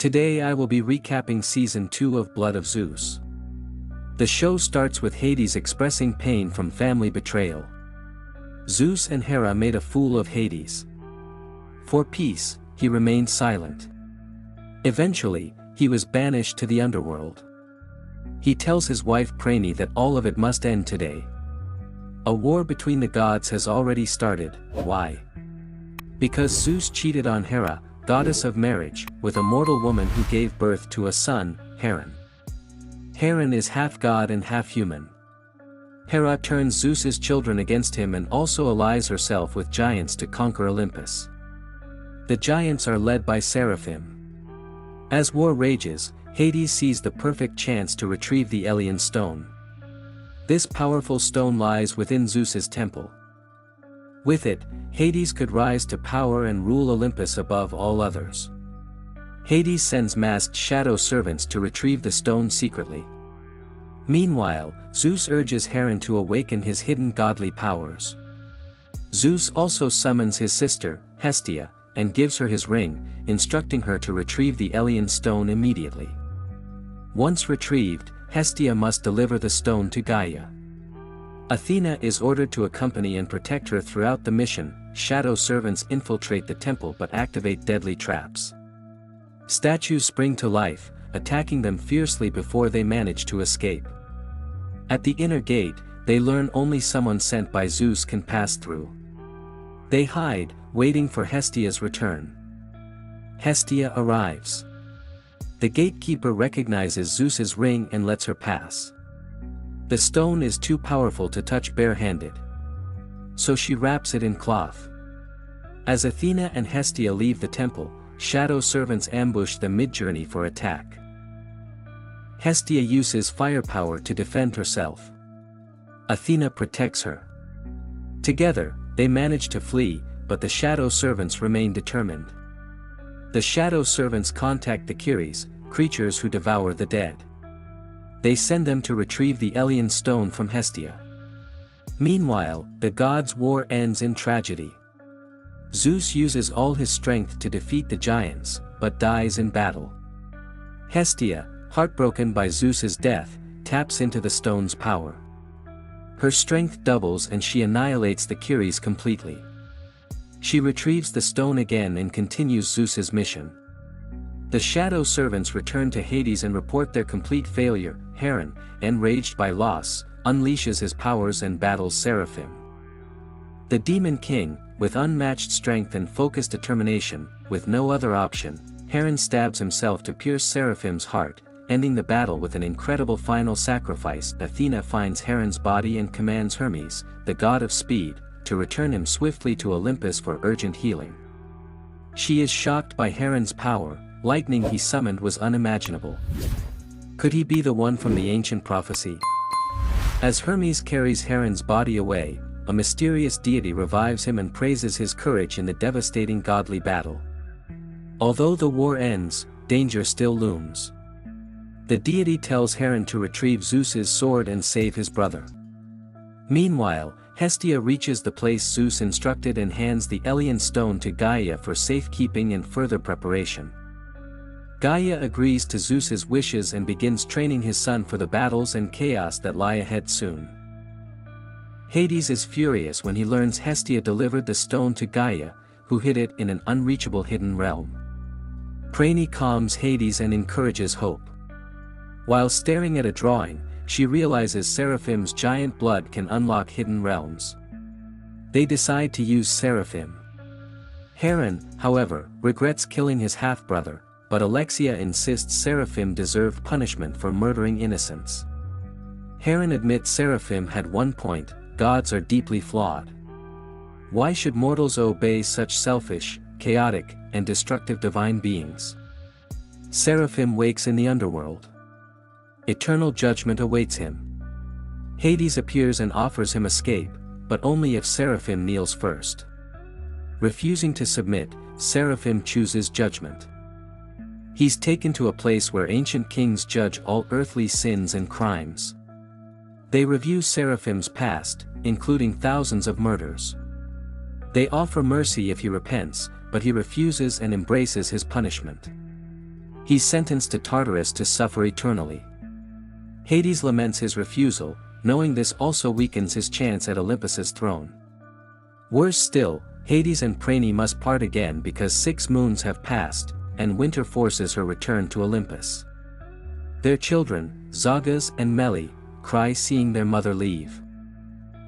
Today I will be recapping Season 2 of Blood of Zeus. The show starts with Hades expressing pain from family betrayal. Zeus and Hera made a fool of Hades. For peace, he remained silent. Eventually, he was banished to the underworld. He tells his wife Prane that all of it must end today. A war between the gods has already started. Why? Because Zeus cheated on Hera, goddess of marriage, with a mortal woman who gave birth to a son, Heron. Heron is half god and half human. Hera turns Zeus's children against him and also allies herself with giants to conquer Olympus. The giants are led by Seraphim. As war rages, Hades sees the perfect chance to retrieve the Elean stone. This powerful stone lies within Zeus's temple. With it, Hades could rise to power and rule Olympus above all others. Hades sends masked shadow servants to retrieve the stone secretly. Meanwhile, Zeus urges Heron to awaken his hidden godly powers. Zeus also summons his sister, Hestia, and gives her his ring, instructing her to retrieve the Elean stone immediately. Once retrieved, Hestia must deliver the stone to Gaia. Athena is ordered to accompany and protect her throughout the mission. Shadow servants infiltrate the temple but activate deadly traps. Statues spring to life, attacking them fiercely before they manage to escape. At the inner gate, they learn only someone sent by Zeus can pass through. They hide, waiting for Hestia's return. Hestia arrives. The gatekeeper recognizes Zeus's ring and lets her pass. The stone is too powerful to touch bare-handed. So she wraps it in cloth. As Athena and Hestia leave the temple, shadow servants ambush them mid-journey for attack. Hestia uses firepower to defend herself. Athena protects her. Together, they manage to flee, but the shadow servants remain determined. The shadow servants contact the Keres, creatures who devour the dead. They send them to retrieve the Elean stone from Hestia. Meanwhile, the gods' war ends in tragedy. Zeus uses all his strength to defeat the giants, but dies in battle. Hestia, heartbroken by Zeus's death, taps into the stone's power. Her strength doubles and she annihilates the Keres completely. She retrieves the stone again and continues Zeus's mission. The shadow servants return to Hades and report their complete failure. Heron, enraged by loss, unleashes his powers and battles Seraphim. The Demon King, with unmatched strength and focused determination, with no other option, Heron stabs himself to pierce Seraphim's heart, ending the battle with an incredible final sacrifice. Athena finds Heron's body and commands Hermes, the god of speed, to return him swiftly to Olympus for urgent healing. She is shocked by Heron's power. Lightning he summoned was unimaginable. Could he be the one from the ancient prophecy? As Hermes carries Heron's body away, a mysterious deity revives him and praises his courage in the devastating godly battle. Although the war ends, danger still looms. The deity tells Heron to retrieve Zeus's sword and save his brother. Meanwhile, Hestia reaches the place Zeus instructed and hands the Elean stone to Gaia for safekeeping and further preparation. Gaia agrees to Zeus's wishes and begins training his son for the battles and chaos that lie ahead soon. Hades is furious when he learns Hestia delivered the stone to Gaia, who hid it in an unreachable hidden realm. Prane calms Hades and encourages hope. While staring at a drawing, she realizes Seraphim's giant blood can unlock hidden realms. They decide to use Seraphim. Heron, however, regrets killing his half-brother, but Alexia insists Seraphim deserve punishment for murdering innocents. Heron admits Seraphim had one point: gods are deeply flawed. Why should mortals obey such selfish, chaotic, and destructive divine beings? Seraphim wakes in the underworld. Eternal judgment awaits him. Hades appears and offers him escape, but only if Seraphim kneels first. Refusing to submit, Seraphim chooses judgment. He's taken to a place where ancient kings judge all earthly sins and crimes. They review Seraphim's past, including thousands of murders. They offer mercy if he repents, but he refuses and embraces his punishment. He's sentenced to Tartarus to suffer eternally. Hades laments his refusal, knowing this also weakens his chance at Olympus's throne. Worse still, Hades and Prane must part again because 6 moons have passed, and winter forces her return to Olympus. Their children, Zagas and Meli, cry seeing their mother leave.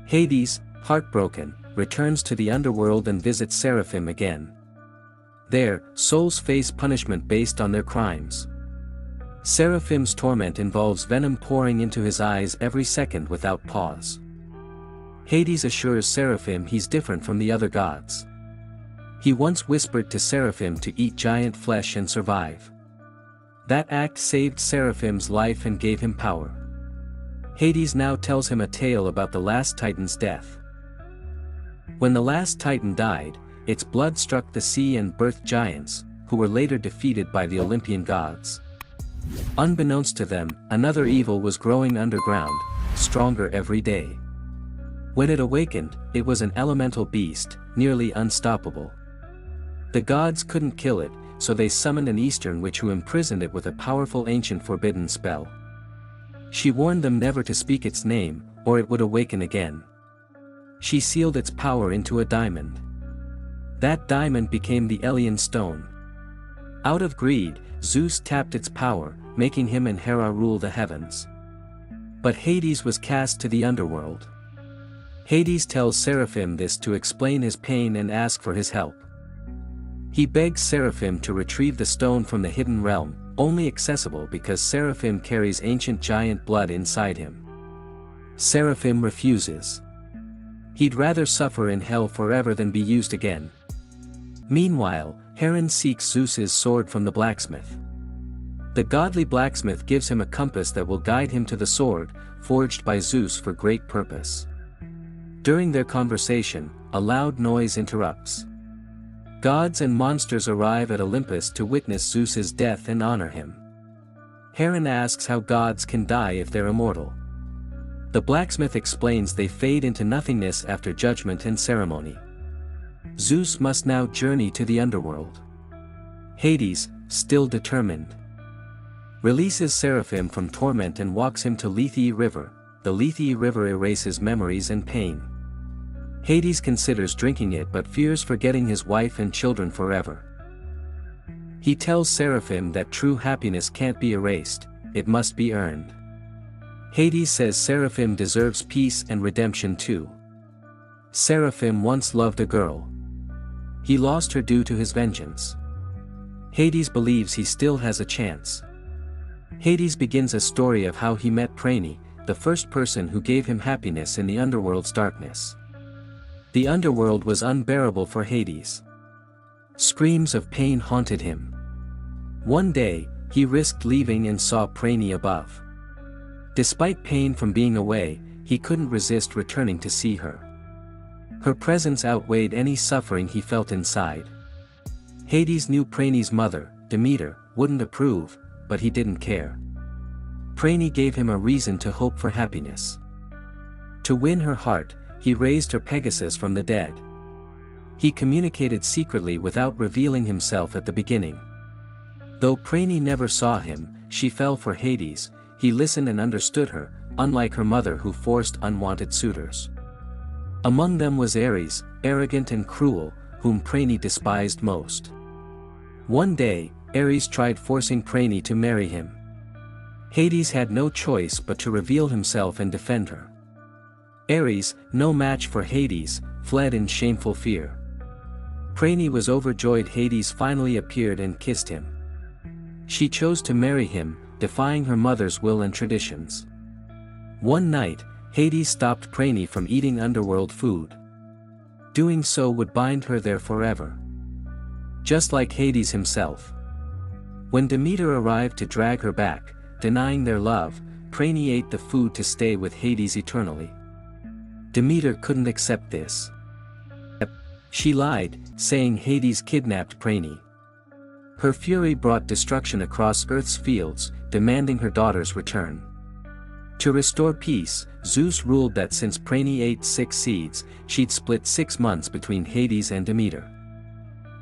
Hades, heartbroken, returns to the underworld and visits Seraphim again. There, souls face punishment based on their crimes. Seraphim's torment involves venom pouring into his eyes every second without pause. Hades assures Seraphim he's different from the other gods. He once whispered to Seraphim to eat giant flesh and survive. That act saved Seraphim's life and gave him power. Hades now tells him a tale about the last Titan's death. When the last Titan died, its blood struck the sea and birthed giants, who were later defeated by the Olympian gods. Unbeknownst to them, another evil was growing underground, stronger every day. When it awakened, it was an elemental beast, nearly unstoppable. The gods couldn't kill it, so they summoned an Eastern witch who imprisoned it with a powerful ancient forbidden spell. She warned them never to speak its name, or it would awaken again. She sealed its power into a diamond. That diamond became the Elian Stone. Out of greed, Zeus tapped its power, making him and Hera rule the heavens. But Hades was cast to the underworld. Hades tells Seraphim this to explain his pain and ask for his help. He begs Seraphim to retrieve the stone from the hidden realm, only accessible because Seraphim carries ancient giant blood inside him. Seraphim refuses. He'd rather suffer in hell forever than be used again. Meanwhile, Charon seeks Zeus's sword from the blacksmith. The godly blacksmith gives him a compass that will guide him to the sword, forged by Zeus for great purpose. During their conversation, a loud noise interrupts. Gods and monsters arrive at Olympus to witness Zeus's death and honor him. Charon asks how gods can die if they're immortal. The blacksmith explains they fade into nothingness after judgment and ceremony. Zeus must now journey to the underworld. Hades, still determined, releases Seraphim from torment and walks him to Lethe River. The Lethe River erases memories and pain. Hades considers drinking it but fears forgetting his wife and children forever. He tells Seraphim that true happiness can't be erased, it must be earned. Hades says Seraphim deserves peace and redemption too. Seraphim once loved a girl. He lost her due to his vengeance. Hades believes he still has a chance. Hades begins a story of how he met Prane, the first person who gave him happiness in the underworld's darkness. The underworld was unbearable for Hades. Screams of pain haunted him. One day, he risked leaving and saw Prane above. Despite pain from being away, he couldn't resist returning to see her. Her presence outweighed any suffering he felt inside. Hades knew Prane's mother, Demeter, wouldn't approve, but he didn't care. Prane gave him a reason to hope for happiness. To win her heart, he raised her Pegasus from the dead. He communicated secretly without revealing himself at the beginning. Though Prane never saw him, she fell for Hades. He listened and understood her, unlike her mother who forced unwanted suitors. Among them was Ares, arrogant and cruel, whom Prane despised most. One day, Ares tried forcing Prane to marry him. Hades had no choice but to reveal himself and defend her. Ares, no match for Hades, fled in shameful fear. Prane was overjoyed Hades finally appeared and kissed him. She chose to marry him, defying her mother's will and traditions. One night, Hades stopped Prane from eating underworld food. Doing so would bind her there forever. Just like Hades himself. When Demeter arrived to drag her back, denying their love, Prane ate the food to stay with Hades eternally. Demeter couldn't accept this. She lied, saying Hades kidnapped Prane. Her fury brought destruction across Earth's fields, demanding her daughter's return. To restore peace, Zeus ruled that since Prane ate 6 seeds, she'd split 6 months between Hades and Demeter.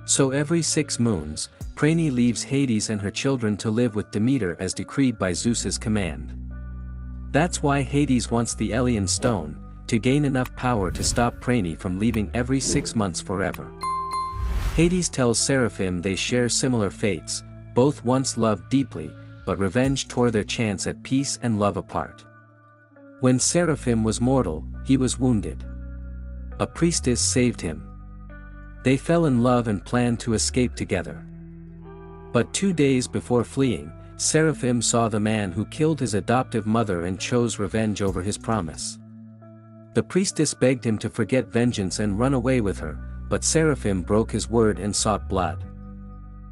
So every 6 moons, Prane leaves Hades and her children to live with Demeter as decreed by Zeus's command. That's why Hades wants the Elyon Stone, to gain enough power to stop Prane from leaving every 6 months forever. Hades tells Seraphim they share similar fates, both once loved deeply, but revenge tore their chance at peace and love apart. When Seraphim was mortal, he was wounded. A priestess saved him. They fell in love and planned to escape together. But 2 days before fleeing, Seraphim saw the man who killed his adoptive mother and chose revenge over his promise. The priestess begged him to forget vengeance and run away with her, but Seraphim broke his word and sought blood.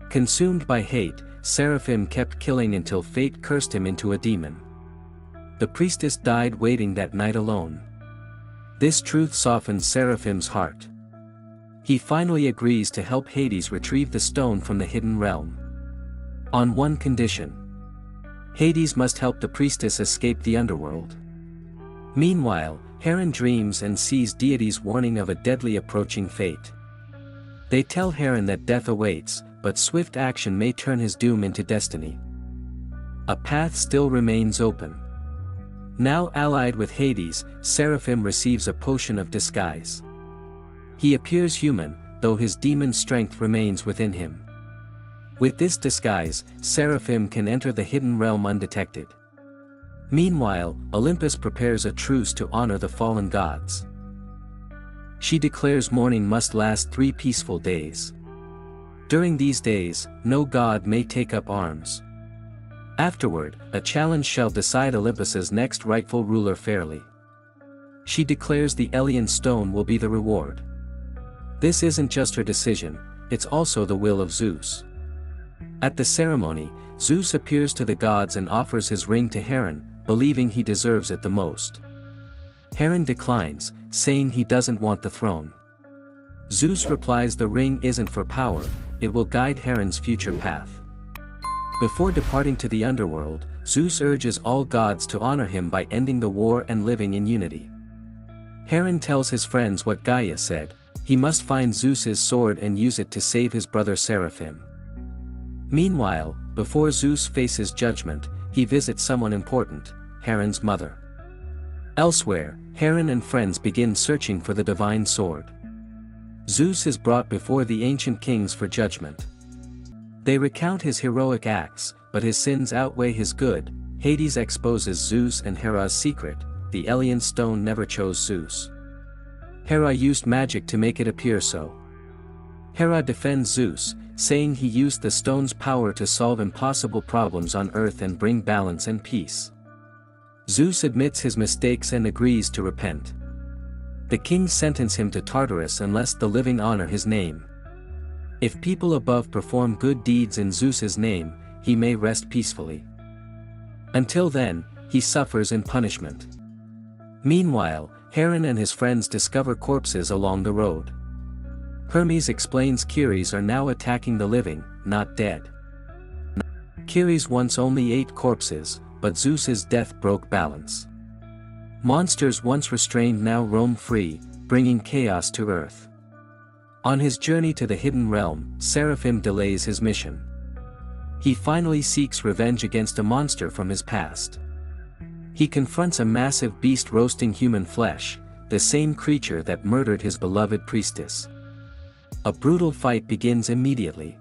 Consumed by hate, Seraphim kept killing until fate cursed him into a demon. The priestess died waiting that night alone. This truth softened Seraphim's heart. He finally agrees to help Hades retrieve the stone from the hidden realm. On one condition. Hades must help the priestess escape the underworld. Meanwhile, Charon dreams and sees deities warning of a deadly approaching fate. They tell Charon that death awaits, but swift action may turn his doom into destiny. A path still remains open. Now allied with Hades, Seraphim receives a potion of disguise. He appears human, though his demon strength remains within him. With this disguise, Seraphim can enter the hidden realm undetected. Meanwhile, Olympus prepares a truce to honor the fallen gods. She declares mourning must last 3 peaceful days. During these days, no god may take up arms. Afterward, a challenge shall decide Olympus's next rightful ruler fairly. She declares the Elyon Stone will be the reward. This isn't just her decision, it's also the will of Zeus. At the ceremony, Zeus appears to the gods and offers his ring to Charon, believing he deserves it the most. Charon declines, saying he doesn't want the throne. Zeus replies the ring isn't for power, it will guide Charon's future path. Before departing to the underworld, Zeus urges all gods to honor him by ending the war and living in unity. Charon tells his friends what Gaia said: he must find Zeus's sword and use it to save his brother Seraphim. Meanwhile, before Zeus faces judgment, he visits someone important, Charon's mother. Elsewhere, Charon and friends begin searching for the divine sword. Zeus is brought before the ancient kings for judgment. They recount his heroic acts, but his sins outweigh his good. Hades exposes Zeus and Hera's secret: the Elyon Stone never chose Zeus. Hera used magic to make it appear so. Hera defends Zeus, saying he used the stone's power to solve impossible problems on Earth and bring balance and peace. Zeus admits his mistakes and agrees to repent. The kings sentence him to Tartarus unless the living honor his name. If people above perform good deeds in Zeus's name, he may rest peacefully. Until then, he suffers in punishment. Meanwhile, Charon and his friends discover corpses along the road. Hermes explains Keres are now attacking the living, not dead. Keres once only ate corpses, but Zeus's death broke balance. Monsters once restrained now roam free, bringing chaos to Earth. On his journey to the hidden realm, Seraphim delays his mission. He finally seeks revenge against a monster from his past. He confronts a massive beast roasting human flesh, the same creature that murdered his beloved priestess. A brutal fight begins immediately.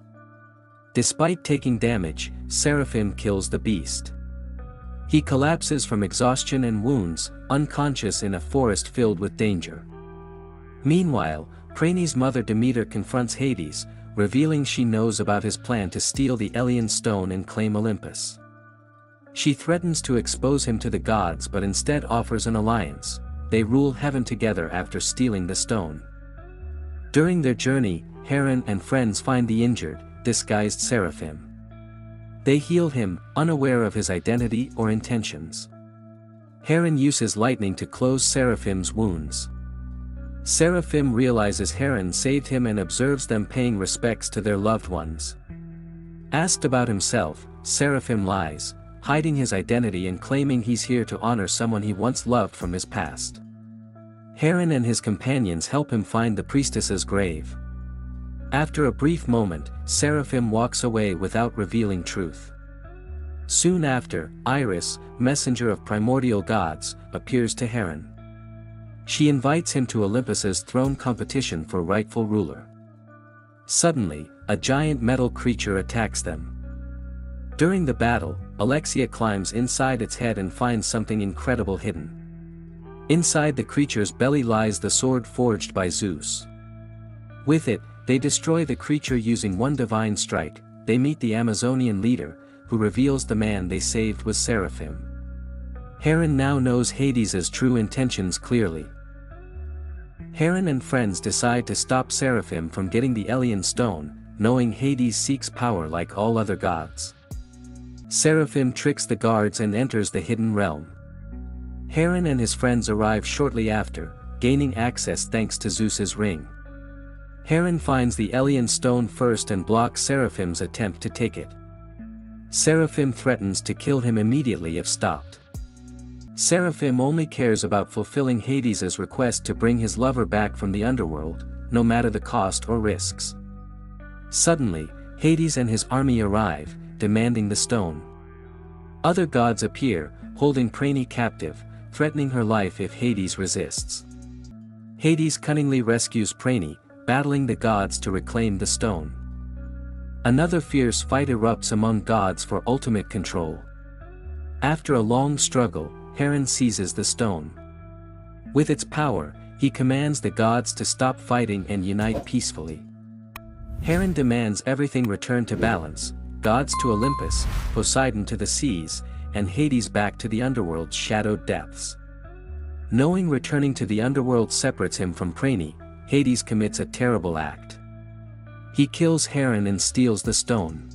Despite taking damage, Seraphim kills the beast. He collapses from exhaustion and wounds, unconscious in a forest filled with danger. Meanwhile, Prane's mother Demeter confronts Hades, revealing she knows about his plan to steal the Elyon Stone and claim Olympus. She threatens to expose him to the gods but instead offers an alliance. They rule heaven together after stealing the stone. During their journey, Charon and friends find the injured, disguised Seraphim. They heal him, unaware of his identity or intentions. Charon uses lightning to close Seraphim's wounds. Seraphim realizes Charon saved him and observes them paying respects to their loved ones. Asked about himself, Seraphim lies, hiding his identity and claiming he's here to honor someone he once loved from his past. Charon and his companions help him find the priestess's grave. After a brief moment, Seraphim walks away without revealing truth. Soon after, Iris, messenger of primordial gods, appears to Heron. She invites him to Olympus's throne competition for rightful ruler. Suddenly, a giant metal creature attacks them. During the battle, Alexia climbs inside its head and finds something incredible hidden. Inside the creature's belly lies the sword forged by Zeus. With it, they destroy the creature using one divine strike. They meet the Amazonian leader, who reveals the man they saved was Seraphim. Heron now knows Hades' true intentions clearly. Heron and friends decide to stop Seraphim from getting the Elyon Stone, knowing Hades seeks power like all other gods. Seraphim tricks the guards and enters the hidden realm. Heron and his friends arrive shortly after, gaining access thanks to Zeus's ring. Heron finds the Elyon Stone first and blocks Seraphim's attempt to take it. Seraphim threatens to kill him immediately if stopped. Seraphim only cares about fulfilling Hades' request to bring his lover back from the underworld, no matter the cost or risks. Suddenly, Hades and his army arrive, demanding the stone. Other gods appear, holding Prane captive, threatening her life if Hades resists. Hades cunningly rescues Prane, battling the gods to reclaim the stone. Another fierce fight erupts among gods for ultimate control. After a long struggle, Heron seizes the stone. With its power, he commands the gods to stop fighting and unite peacefully. Heron demands everything return to balance, gods to Olympus, Poseidon to the seas, and Hades back to the underworld's shadowed depths. Knowing returning to the underworld separates him from Prane, Hades commits a terrible act. He kills Heron and steals the stone.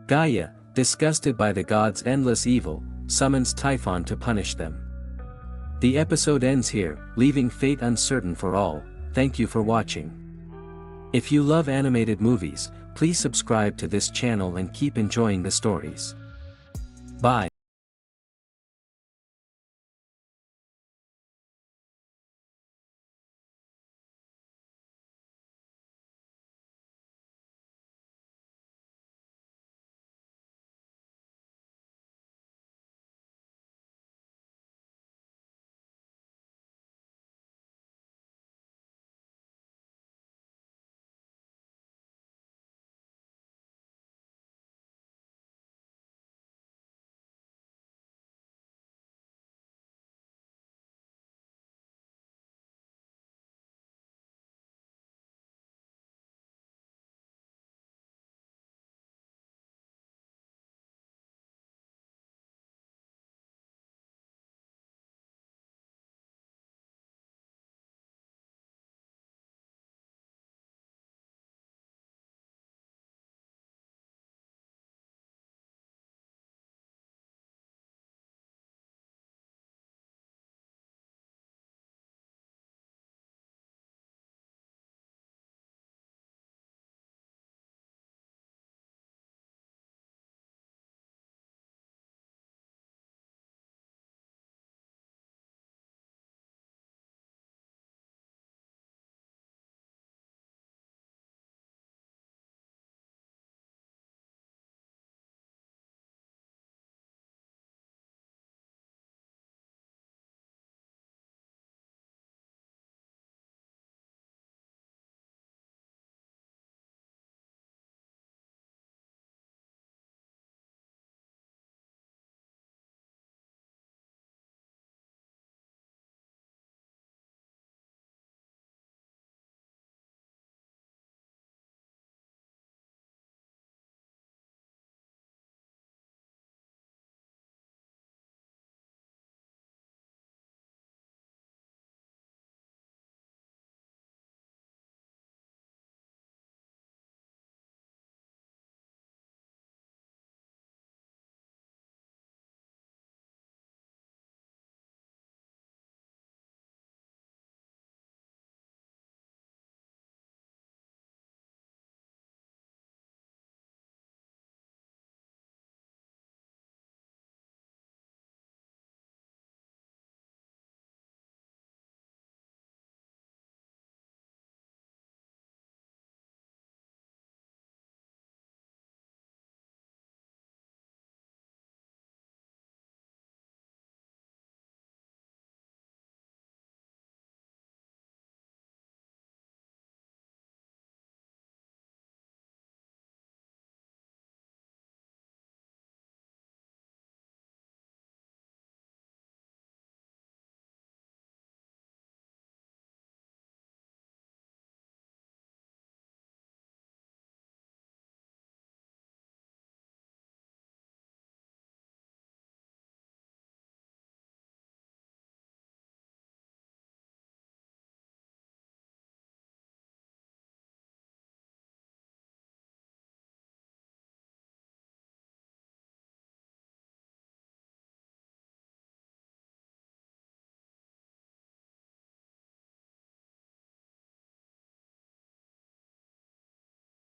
Gaia, disgusted by the gods' endless evil, summons Typhon to punish them. The episode ends here, leaving fate uncertain for all. Thank you for watching. If you love animated movies, please subscribe to this channel and keep enjoying the stories. Bye.